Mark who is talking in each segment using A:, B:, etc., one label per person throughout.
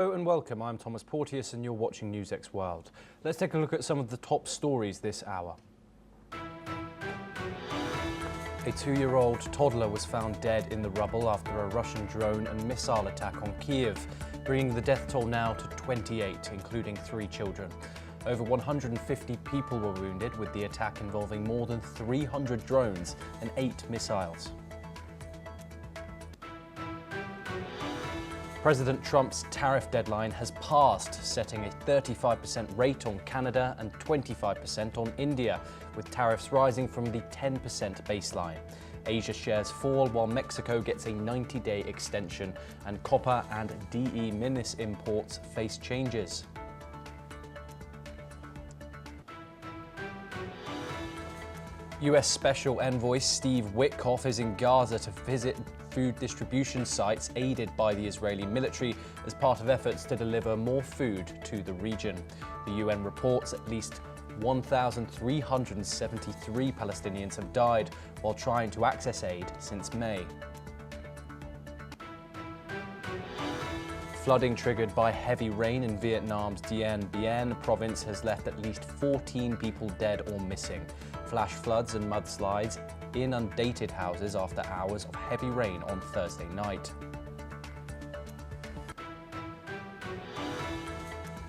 A: Hello and welcome, I'm Thomas Porteous and you're watching NewsX World. Let's take a look at some of the top stories this hour. A 2-year-old toddler was found dead in the rubble after a Russian drone and missile attack on Kiev, bringing the death toll now to 28, including 3 children. Over 150 people were wounded, with the attack involving more than 300 drones and 8 missiles. President Trump's tariff deadline has passed, setting a 35% rate on Canada and 25% on India, with tariffs rising from the 10% baseline. Asia shares fall while Mexico gets a 90-day extension, and copper and de minimis imports face changes. US Special Envoy Steve Witkoff is in Gaza to visit food distribution sites aided by the Israeli military as part of efforts to deliver more food to the region. The UN reports at least 1,373 Palestinians have died while trying to access aid since May. Flooding triggered by heavy rain in Vietnam's Dien Bien province has left at least 14 people dead or missing. Flash floods and mudslides inundated houses after hours of heavy rain on Thursday night.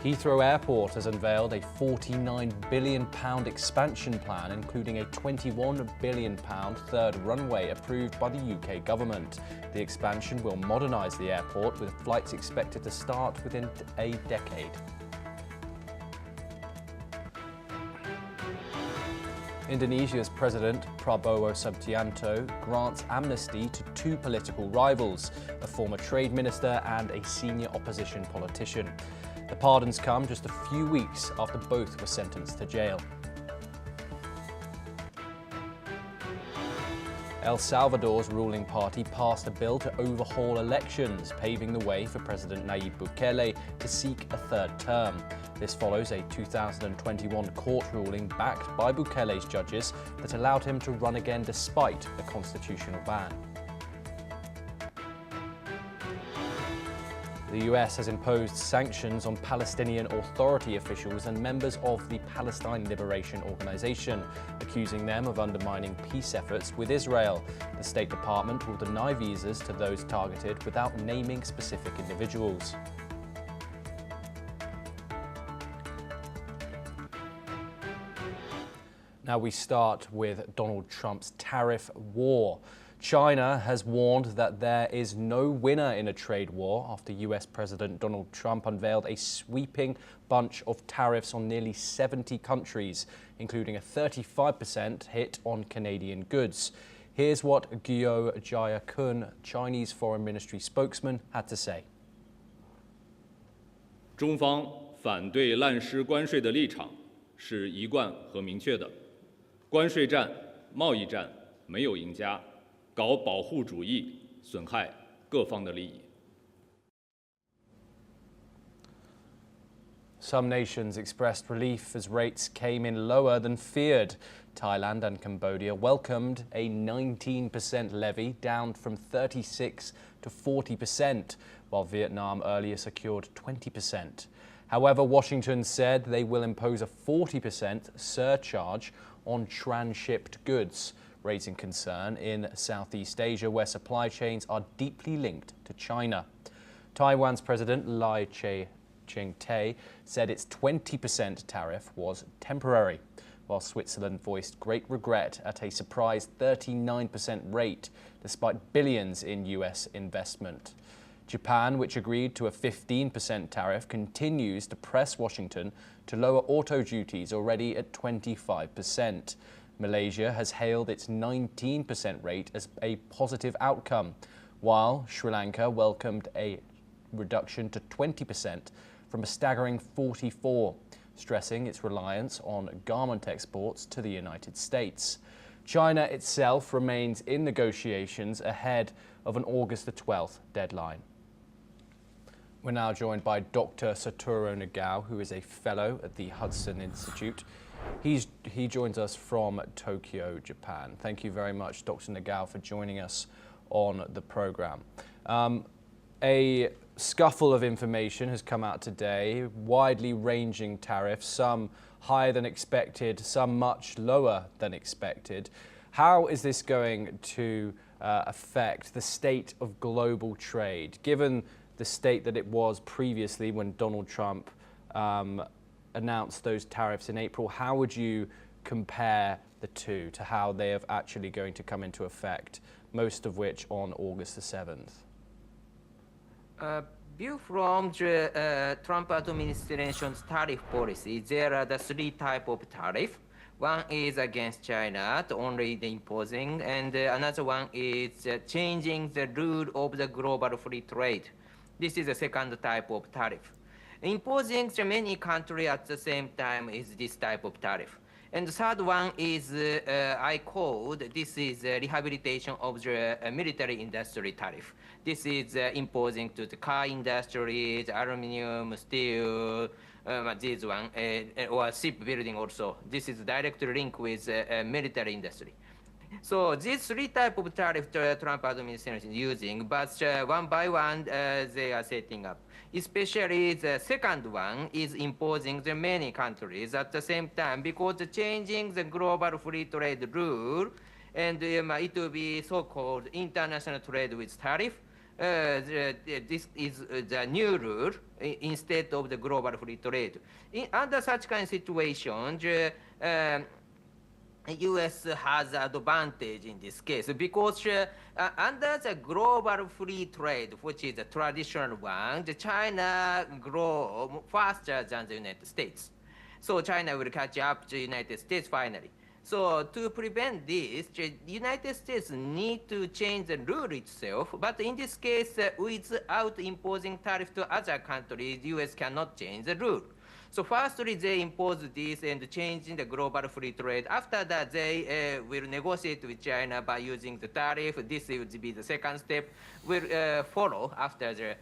A: Heathrow Airport has unveiled a £49 billion expansion plan, including a £21 billion third runway approved by the UK government. The expansion will modernise the airport, with flights expected to start within a decade. Indonesia's President Prabowo Subianto grants amnesty to 2 political rivals, a former trade minister and a senior opposition politician. The pardons come just a few weeks after both were sentenced to jail. El Salvador's ruling party passed a bill to overhaul elections, paving the way for President Nayib Bukele to seek a 3rd term. This follows a 2021 court ruling backed by Bukele's judges that allowed him to run again despite a constitutional ban. The US has imposed sanctions on Palestinian Authority officials and members of the Palestine Liberation Organization, accusing them of undermining peace efforts with Israel. The State Department will deny visas to those targeted without naming specific individuals. Now we start with Donald Trump's tariff war. China has warned that there is no winner in a trade war after US President Donald Trump unveiled a sweeping bunch of tariffs on nearly 70 countries, including a 35% hit on Canadian goods. Here's what Guo Jiakun, Chinese Foreign Ministry spokesman, had to say.
B: 中方反对滥施关税的立场是一贯和明确的。关税战、贸易战没有赢家。 搞保护主义，损害各方的利益。
A: Some nations expressed relief as rates came in lower than feared. Thailand and Cambodia welcomed a 19% levy, down from 36% to 40%, while Vietnam earlier secured 20%. However, Washington said they will impose a 40% surcharge on transshipped goods, raising concern in Southeast Asia, where supply chains are deeply linked to China. Taiwan's President ching-te said its 20% tariff was temporary, while Switzerland voiced great regret at a surprise 39% rate, despite billions in US investment. Japan, which agreed to a 15% tariff, continues to press Washington to lower auto duties already at 25%. Malaysia has hailed its 19% rate as a positive outcome, while Sri Lanka welcomed a reduction to 20% from a staggering 44%, stressing its reliance on garment exports to the United States. China itself remains in negotiations ahead of an August the 12th deadline. We're now joined by Dr. Satoru Nagao, who is a fellow at the Hudson Institute. He joins us from Tokyo, Japan. Thank you very much, Dr. Nagao, for joining us on the program. A scuffle of information has come out today, widely ranging tariffs, some higher than expected, some much lower than expected. How is this going to affect the state of global trade, given the state that it was previously when Donald Trump announced those tariffs in April? How would you compare the two to how they are actually going to come into effect, most of which on August the 7th?
C: View from the Trump administration's tariff policy, there are the three types of tariff. One is against China, only the imposing, and another one is changing the rule of the global free trade. This is the second type of tariff. Imposing the many countries at the same time is this type of tariff. And the third one is, I called, this is rehabilitation of the military industry tariff. This is imposing to the car industry, the aluminum, steel, this one, or shipbuilding also. This is directly linked with military industry. So these three types of tariff the Trump administration is using, but one by one they are setting up. Especially the second one is imposing the many countries at the same time, because changing the global free trade rule, and it will be so-called international trade with tariff. This is the new rule instead of the global free trade. Under such kind of situation, U.S. has advantage in this case because under the global free trade, which is the traditional one, China grows faster than the United States. So China will catch up to the United States finally. So to prevent this, the United States need to change the rule itself, but in this case, without imposing tariff to other countries, U.S. cannot change the rule. So firstly, they impose this and changing the global free trade. After that, they will negotiate with China by using the tariff. This will be the second step. Will follow after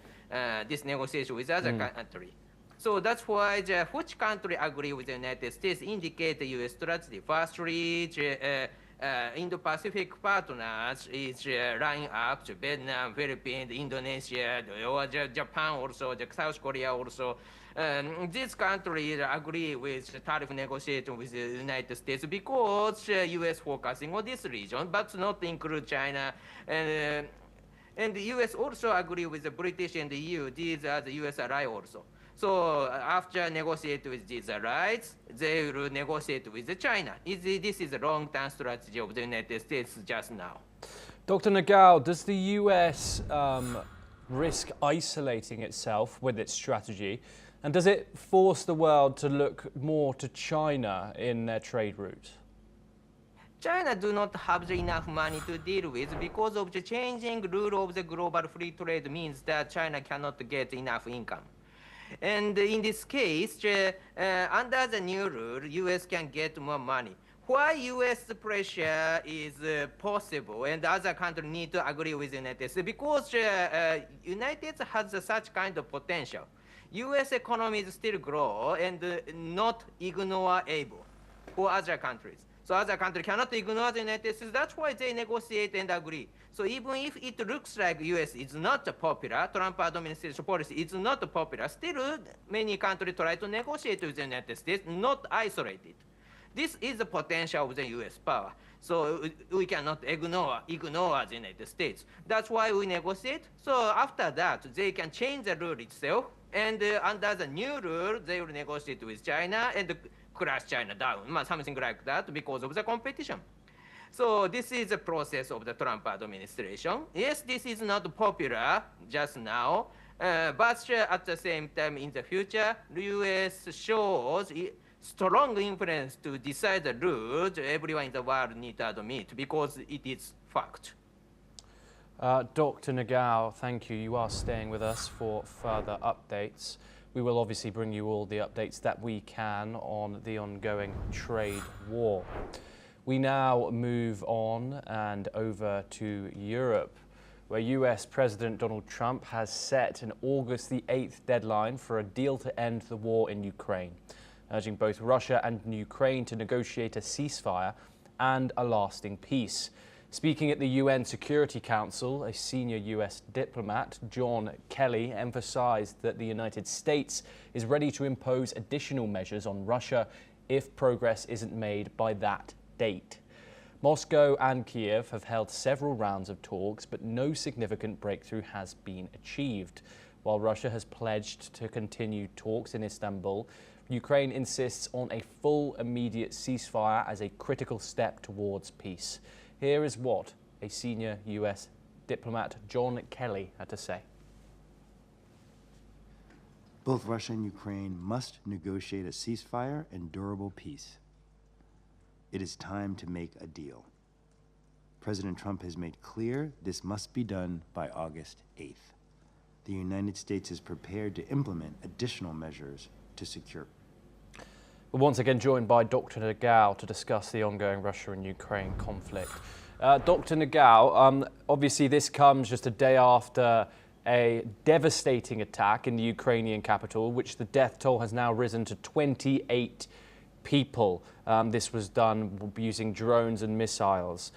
C: this negotiation with other country. So that's why which country agree with the United States indicate the U.S. strategy. Firstly, Indo-Pacific partners is lining up to Vietnam, Philippines, Indonesia, or Japan also, South Korea also. These countries agree with tariff negotiation with the United States because U.S. focusing on this region, but not include China. And the U.S. also agree with the British and the EU. These are the U.S. ally also. So after negotiate with these allies, they will negotiate with China. This is a long-term strategy of the United States just now.
A: Dr. Nagao, does the US risk isolating itself with its strategy? And does it force the world to look more to China in their trade routes?
C: China do not have enough money to deal with because of the changing rule of the global free trade means that China cannot get enough income. And in this case, under the new rule, U.S. can get more money. Why U.S. pressure is possible and other countries need to agree with the United States? Because United States has such kind of potential. U.S. economy is still grow and not ignorable for other countries. So other countries cannot ignore the United States. That's why they negotiate and agree. So even if it looks like U.S. is not popular, Trump administration policy is not popular, still many countries try to negotiate with the United States, not isolated. This is the potential of the U.S. power. So we cannot ignore the United States. That's why we negotiate. So after that, they can change the rule itself. And under the new rule, they will negotiate with China and crush China down, something like that, because of the competition. So this is the process of the Trump administration. Yes, this is not popular just now, but at the same time in the future, the U.S. shows strong influence to decide the rules everyone in the world needs to admit, because it is fact.
A: Dr. Nagao, thank you. You are staying with us for further updates. We will obviously bring you all the updates that we can on the ongoing trade war. We now move on and over to Europe, where US President Donald Trump has set an August the 8th deadline for a deal to end the war in Ukraine, urging both Russia and Ukraine to negotiate a ceasefire and a lasting peace. Speaking at the UN Security Council, a senior US diplomat, John Kelly, emphasized that the United States is ready to impose additional measures on Russia if progress isn't made by that date. Moscow and Kiev have held several rounds of talks, but no significant breakthrough has been achieved. While Russia has pledged to continue talks in Istanbul, Ukraine insists on a full, immediate ceasefire as a critical step towards peace. Here is what a senior US diplomat, John Kelly, had to say.
D: Both Russia and Ukraine must negotiate a ceasefire and durable peace. It is time to make a deal. President Trump has made clear this must be done by August 8th. The United States is prepared to implement additional measures to secure.
A: We're once again joined by Dr. Nagao to discuss the ongoing Russia and Ukraine conflict. Dr. Nagao, obviously this comes just a day after a devastating attack in the Ukrainian capital, which the death toll has now risen to 28 people. This was done using drones and missiles.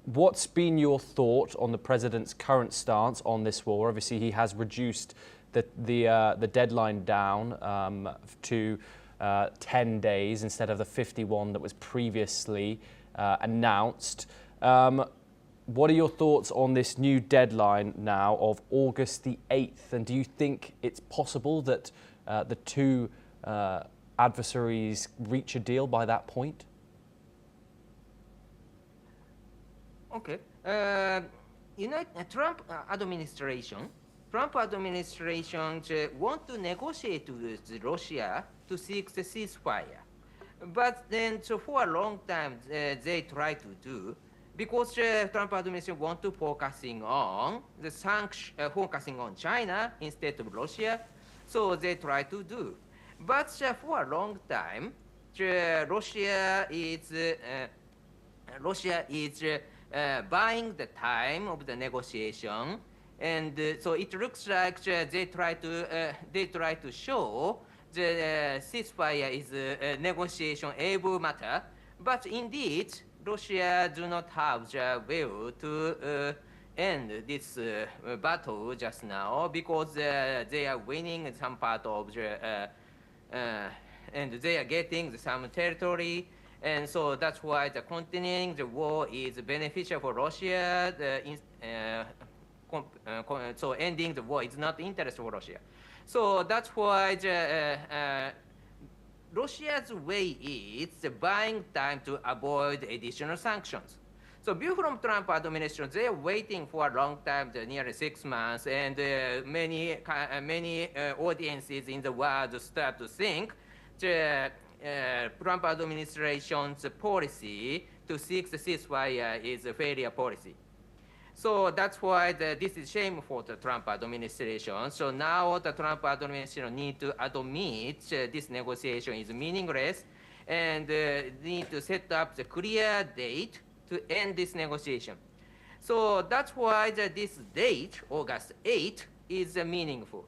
A: What's been your thought on the president's current stance on this war? Obviously, he has reduced the deadline down to 10 days instead of the 51 that was previously announced. What are your thoughts on this new deadline now of August the 8th? And do you think it's possible that the two adversaries reach a deal by that point?
C: Okay. Trump administration want to negotiate with Russia to seek the ceasefire. But then for a long time they try to do, because Trump administration want to focusing on the focusing on China instead of Russia, so they try to do. But for a long time, Russia is buying the time of the negotiation, and so it looks like they try to show the ceasefire is a negotiation able matter. But indeed, Russia do not have the will to end this battle just now, because they are winning some part of the and they are getting some territory, and so that's why the continuing the war is beneficial for Russia. So ending the war is not interest for Russia. So that's why Russia's way is buying time to avoid additional sanctions. So view from Trump administration, they are waiting for a long time, nearly 6 months, and many audiences in the world start to think the Trump administration's policy to seek the ceasefire is a failure policy. So that's why this is shame for the Trump administration. So now the Trump administration need to admit this negotiation is meaningless, and need to set up the clear date to end this negotiation. So that's why this date, August 8th, is meaningful.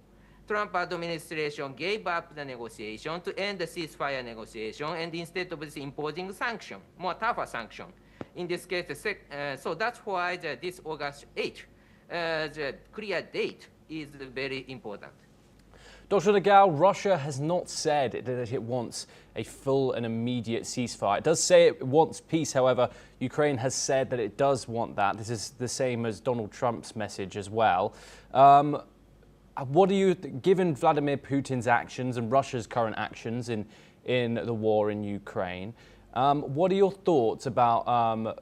C: Trump administration gave up the negotiation to end the ceasefire negotiation, and instead of imposing sanction, more tougher sanction. In this case, so that's why this August 8th, the clear date is very important.
A: Dr. Nagao, Russia has not said that it wants a full and immediate ceasefire. It does say it wants peace, however, Ukraine has said that it does want that. This is the same as Donald Trump's message as well. What do you, given Vladimir Putin's actions and Russia's current actions in the war in Ukraine, what are your thoughts about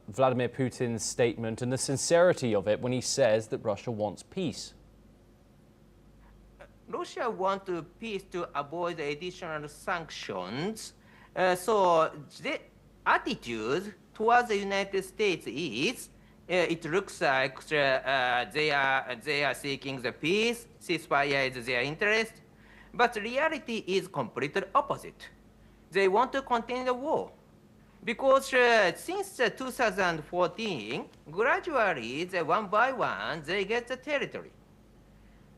A: Vladimir Putin's statement and the sincerity of it when he says that Russia wants peace?
C: Russia wants peace to avoid additional sanctions. So the attitude towards the United States is, it looks like they are seeking the peace, ceasefire is their interest, but reality is completely opposite. They want to continue the war. Because since 2014, gradually, one by one, they get the territory.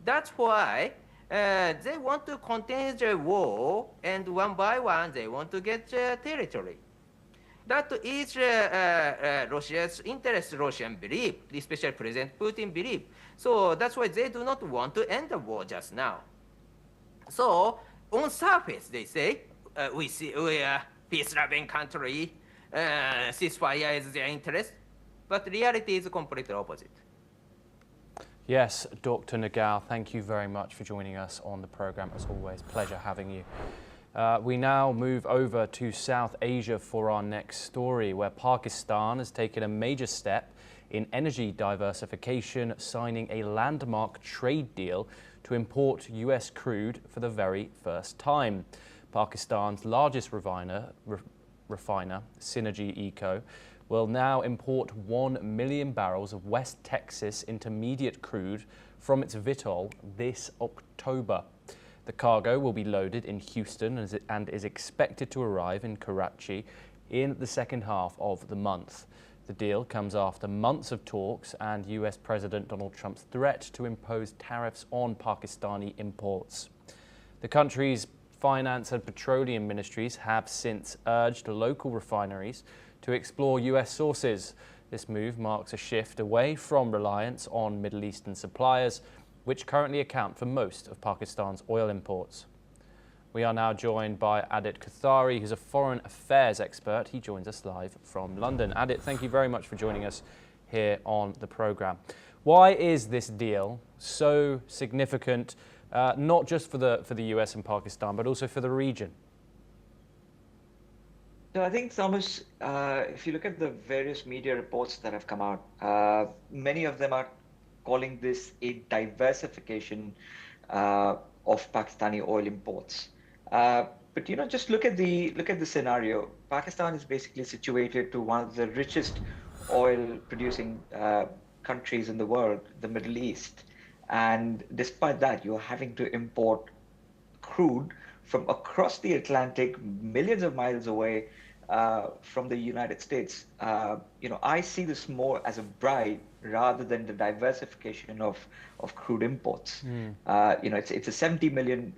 C: That's why they want to continue the war, and one by one, they want to get territory. That is Russia's interest, Russian belief, especially President Putin belief. So that's why they do not want to end the war just now. So on surface, they say we are peace-loving country, ceasefire is their interest, but reality is completely opposite.
A: Yes, Dr. Nagal, thank you very much for joining us on the program. As always, pleasure having you. We now move over to South Asia for our next story, where Pakistan has taken a major step in energy diversification, signing a landmark trade deal to import US crude for the very first time. Pakistan's largest refiner, Synergy Eco, will now import 1 million barrels of West Texas intermediate crude from its Vitol this October. The cargo will be loaded in Houston and is expected to arrive in Karachi in the second half of the month. The deal comes after months of talks and US President Donald Trump's threat to impose tariffs on Pakistani imports. The country's finance and petroleum ministries have since urged local refineries to explore US sources. This move marks a shift away from reliance on Middle Eastern suppliers, which currently account for most of Pakistan's oil imports. We are now joined by Adit Kathari, who's a foreign affairs expert. He joins us live from London. Adit, thank you very much for joining us here on the programme. Why is this deal so significant, not just for the US and Pakistan, but also for the region?
E: So I think, Thomas, if you look at the various media reports that have come out, many of them are calling this a diversification of Pakistani oil imports. But just look at the scenario. Pakistan is basically situated to one of the richest oil-producing countries in the world, the Middle East, and despite that, you're having to import crude from across the Atlantic, millions of miles away from the United States. I see this more as a bribe rather than the diversification of crude imports. It's a 70 million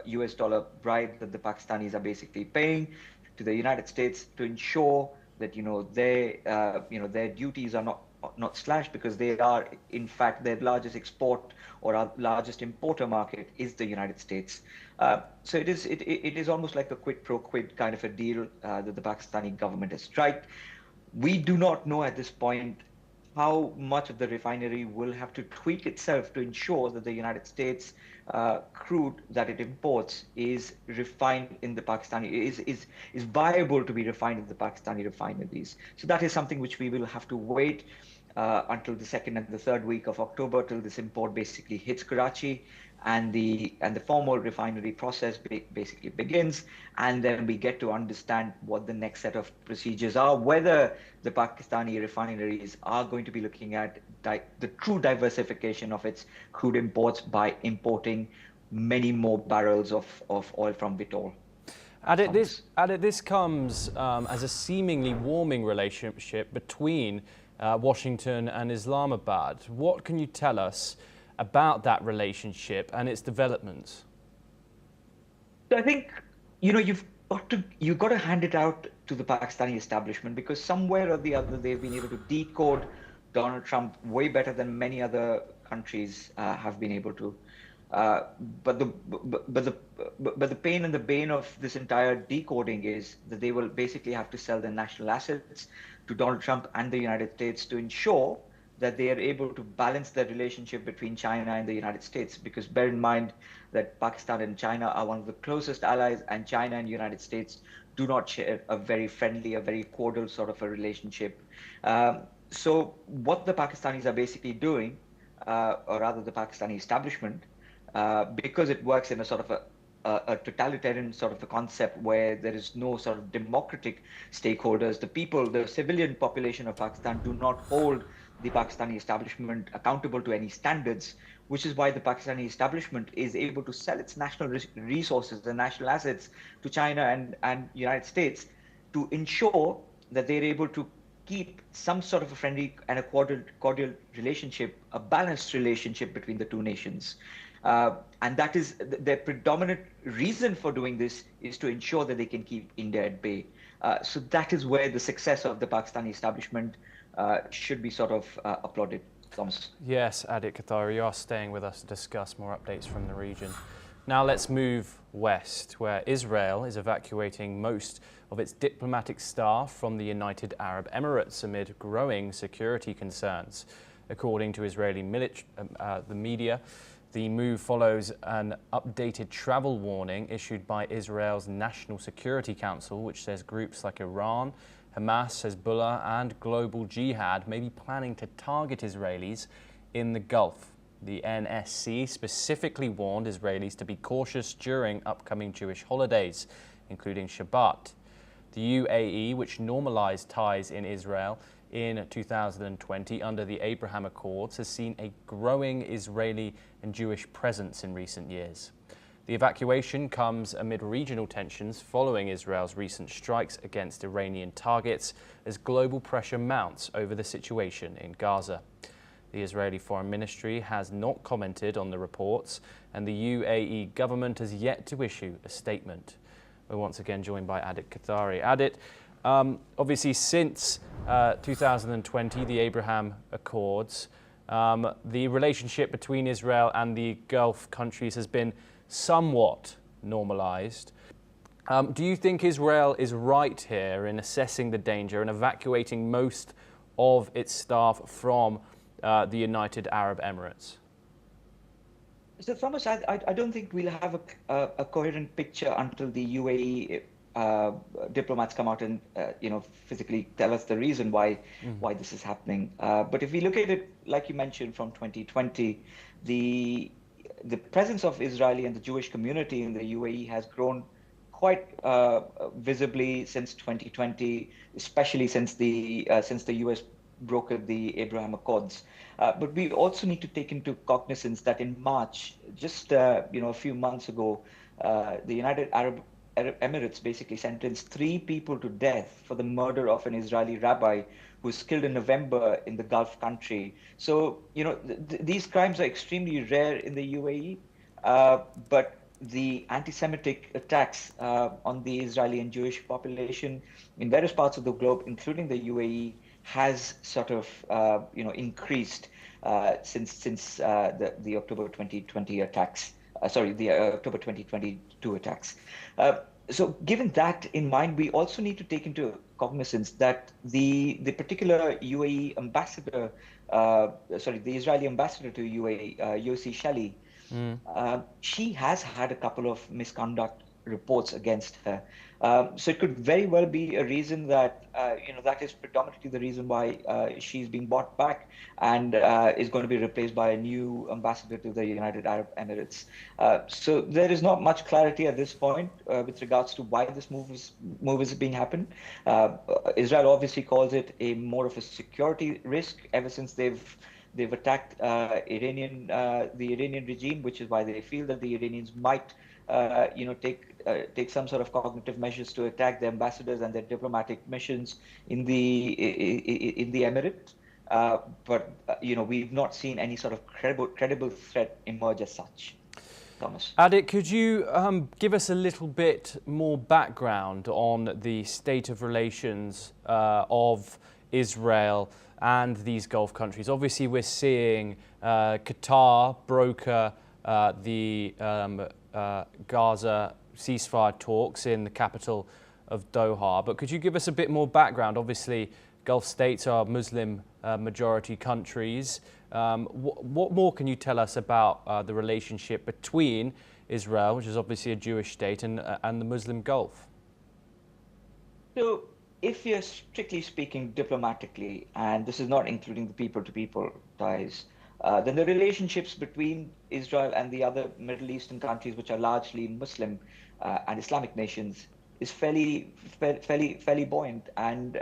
E: US dollar bribe that the Pakistanis are basically paying to the United States to ensure that their duties are not slashed, because they are in fact their largest export or our largest importer market is the United States. So it is almost like a quid pro quid kind of a deal that the Pakistani government has struck. We do not know at this point how much of the refinery will have to tweak itself to ensure that the United States crude that it imports is refined in the Pakistani, is viable to be refined in the Pakistani refineries. So that is something which we will have to wait until the second and the third week of October, till this import basically hits Karachi and the formal refinery process basically begins, and then we get to understand what the next set of procedures are, whether the Pakistani refineries are going to be looking at the true diversification of its crude imports by importing many more barrels of oil from Vitol.
A: This comes as a seemingly warming relationship between Washington and Islamabad. What can you tell us about that relationship and its developments?
E: So I think you've got to hand it out to the Pakistani establishment, because somewhere or the other they've been able to decode Donald Trump way better than many other countries have been able to. But the pain and the bane of this entire decoding is that they will basically have to sell their national assets to Donald Trump and the United States to ensure that they are able to balance the relationship between China and the United States. Because bear in mind that Pakistan and China are one of the closest allies, and China and the United States do not share a very friendly, a very cordial sort of a relationship. So what the Pakistanis are basically doing, or rather the Pakistani establishment, because it works in a sort of a totalitarian sort of a concept where there is no sort of democratic stakeholders, the civilian population of Pakistan do not hold the Pakistani establishment accountable to any standards, which is why the Pakistani establishment is able to sell its national resources and national assets to China and United States to ensure that they're able to keep some sort of a friendly and a cordial relationship, a balanced relationship between the two nations. And that is their predominant reason for doing this is to ensure that they can keep India at bay. So that is where the success of the Pakistani establishment should be sort of applauded, Thomas.
A: Yes, Adit Kathari, you are staying with us to discuss more updates from the region. Now let's move west, where Israel is evacuating most of its diplomatic staff from the United Arab Emirates amid growing security concerns. According to Israeli the media, the move follows an updated travel warning issued by Israel's National Security Council, which says groups like Iran, Hamas, Hezbollah and Global Jihad may be planning to target Israelis in the Gulf. The NSC specifically warned Israelis to be cautious during upcoming Jewish holidays, including Shabbat. The UAE, which normalized ties in Israel in 2020 under the Abraham Accords, has seen a growing Israeli and Jewish presence in recent years. The evacuation comes amid regional tensions following Israel's recent strikes against Iranian targets as global pressure mounts over the situation in Gaza. The Israeli Foreign Ministry has not commented on the reports, and the UAE government has yet to issue a statement. We're once again joined by Adit Kathari. Adit, obviously since 2020, the Abraham Accords, the relationship between Israel and the Gulf countries has been somewhat normalized. Do you think Israel is right here in assessing the danger and evacuating most of its staff from the United Arab Emirates?
E: So, Thomas, I don't think we'll have a coherent picture until the UAE diplomats come out and physically tell us the reason why this is happening. But if we look at it, like you mentioned, from 2020, the presence of Israeli and the Jewish community in the UAE has grown quite visibly since 2020, especially since the US brokered the Abraham Accords. But we also need to take into cognizance that in March, just a few months ago, the United Arab Emirates basically sentenced 3 people to death for the murder of an Israeli rabbi who was killed in November in the Gulf country. So, these crimes are extremely rare in the UAE, but the anti-Semitic attacks on the Israeli and Jewish population in various parts of the globe, including the UAE, has sort of increased since the October 2020 attacks. The October 2022 attacks. So given that in mind, we also need to take into cognizance that the particular UAE ambassador, the Israeli ambassador to UAE, Yossi Shali, she has had a couple of misconduct reports against her. So it could very well be a reason that, that is predominantly the reason why she's being brought back and is going to be replaced by a new ambassador to the United Arab Emirates. So there is not much clarity at this point with regards to why this move is being happened. Israel obviously calls it more of a security risk ever since they've attacked the Iranian regime, which is why they feel that the Iranians might take some sort of cognitive measures to attack the ambassadors and their diplomatic missions in the emirate. But we've not seen any sort of credible threat emerge as such. Thomas.
A: Adit, could you give us a little bit more background on the state of relations of Israel and these Gulf countries? Obviously, we're seeing Qatar broker the Gaza ceasefire talks in the capital of Doha. But could you give us a bit more background? Obviously, Gulf states are Muslim majority countries. What more can you tell us about the relationship between Israel, which is obviously a Jewish state, and the Muslim Gulf?
E: So, if you're strictly speaking diplomatically, and this is not including the people-to-people ties, then the relationships between Israel and the other Middle Eastern countries, which are largely Muslim and Islamic nations, is fairly buoyant, and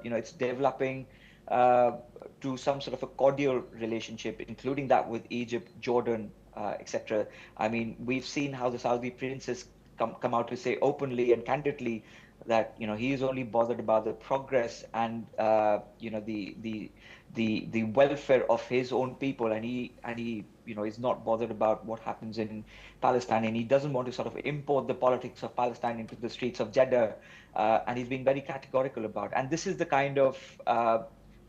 E: it's developing to some sort of a cordial relationship, including that with Egypt, Jordan, etc. I mean, we've seen how the Saudi princes come out to say openly and candidly that he is only bothered about the progress and the welfare of his own people, and he is not bothered about what happens in Palestine, and he doesn't want to sort of import the politics of Palestine into the streets of Jeddah, and he's being very categorical about. And this is the kind of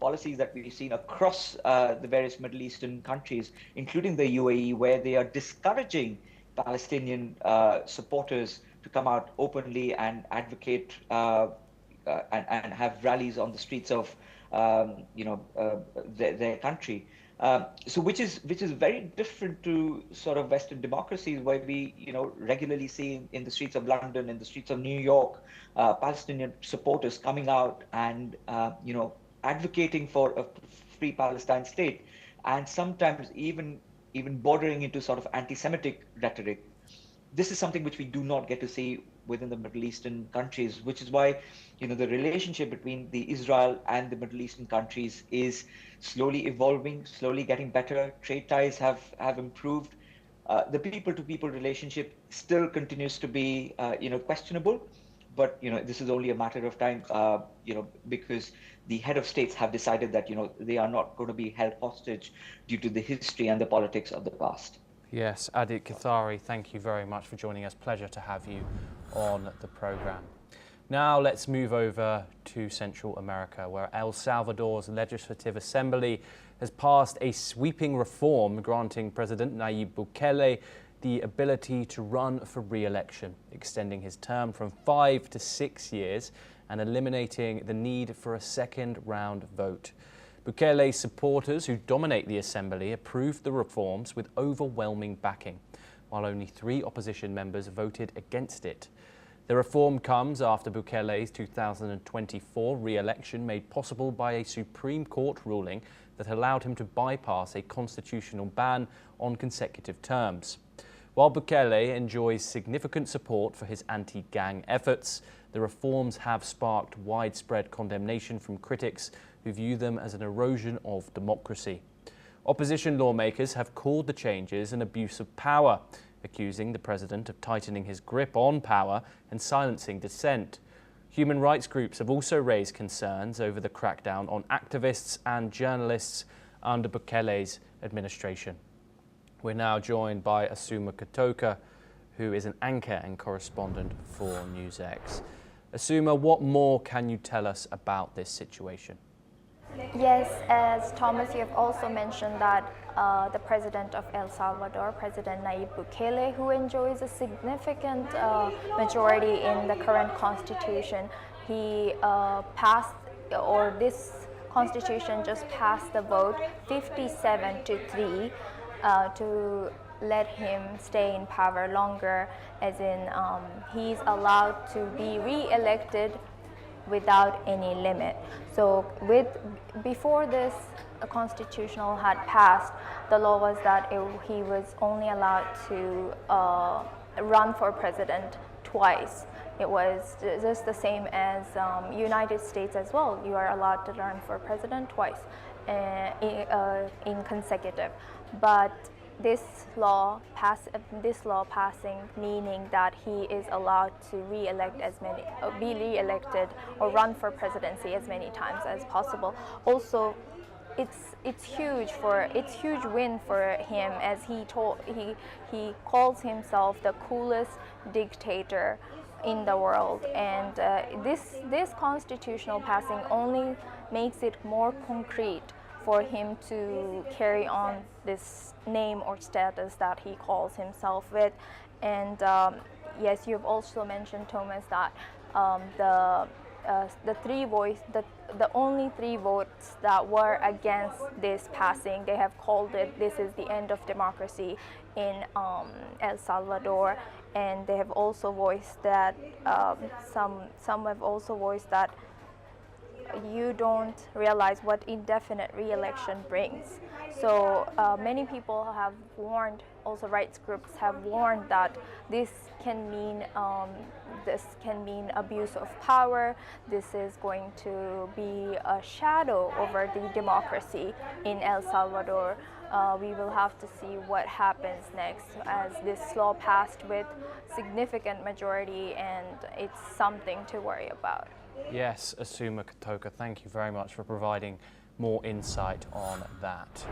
E: policies that we've seen across the various Middle Eastern countries, including the UAE, where they are discouraging Palestinian supporters to come out openly and advocate and have rallies on the streets of their country. So which is very different to sort of Western democracies, where we regularly see in the streets of London, in the streets of New York, Palestinian supporters coming out and advocating for a free Palestine state, and sometimes even bordering into sort of anti-Semitic rhetoric. This is something which we do not get to see within the Middle Eastern countries, which is why the relationship between the Israel and the Middle Eastern countries is slowly evolving, slowly getting better. Trade ties have improved. The people-to-people relationship still continues to be questionable, but this is only a matter of time, because the head of states have decided that they are not going to be held hostage due to the history and the politics of the past.
A: Yes, Adit Kathari, thank you very much for joining us. Pleasure to have you on the programme. Now let's move over to Central America, where El Salvador's Legislative Assembly has passed a sweeping reform granting President Nayib Bukele the ability to run for re-election, extending his term from 5 to 6 years and eliminating the need for a second round vote. Bukele's supporters, who dominate the assembly, approved the reforms with overwhelming backing, while only 3 opposition members voted against it. The reform comes after Bukele's 2024 re-election made possible by a Supreme Court ruling that allowed him to bypass a constitutional ban on consecutive terms. While Bukele enjoys significant support for his anti-gang efforts, the reforms have sparked widespread condemnation from critics who view them as an erosion of democracy. Opposition lawmakers have called the changes an abuse of power, accusing the president of tightening his grip on power and silencing dissent. Human rights groups have also raised concerns over the crackdown on activists and journalists under Bukele's administration. We're now joined by Asuma Katoka, who is an anchor and correspondent for NewsX. Asuma, what more can you tell us about this situation?
F: Yes, as Thomas, you have also mentioned that the president of El Salvador, President Nayib Bukele, who enjoys a significant majority in the current constitution, he passed, or this constitution just passed the vote 57-3 to let him stay in power longer, as in he's allowed to be re-elected without any limit. So before this constitutional had passed, the law was that he was only allowed to run for president twice. It was just the same as United States as well. You are allowed to run for president twice in consecutive. But this law passing, meaning that he is allowed to be re-elected or run for presidency as many times as possible. Also, it's huge win for him, as he calls himself the coolest dictator in the world, and this constitutional passing only makes it more concrete for him to carry on this name or status that he calls himself with. And yes, you've also mentioned, Thomas, that the only 3 votes that were against this passing, they have called it, this is the end of democracy in El Salvador. And they have also voiced that some have also voiced that you don't realize what indefinite re-election brings. So many people have warned, also rights groups have warned, that this can mean abuse of power. This is going to be a shadow over the democracy in El Salvador. we will have to see what happens next, as this law passed with significant majority, and it's something to worry about.
A: Yes, Asuma Kotoka, thank you very much for providing more insight on that.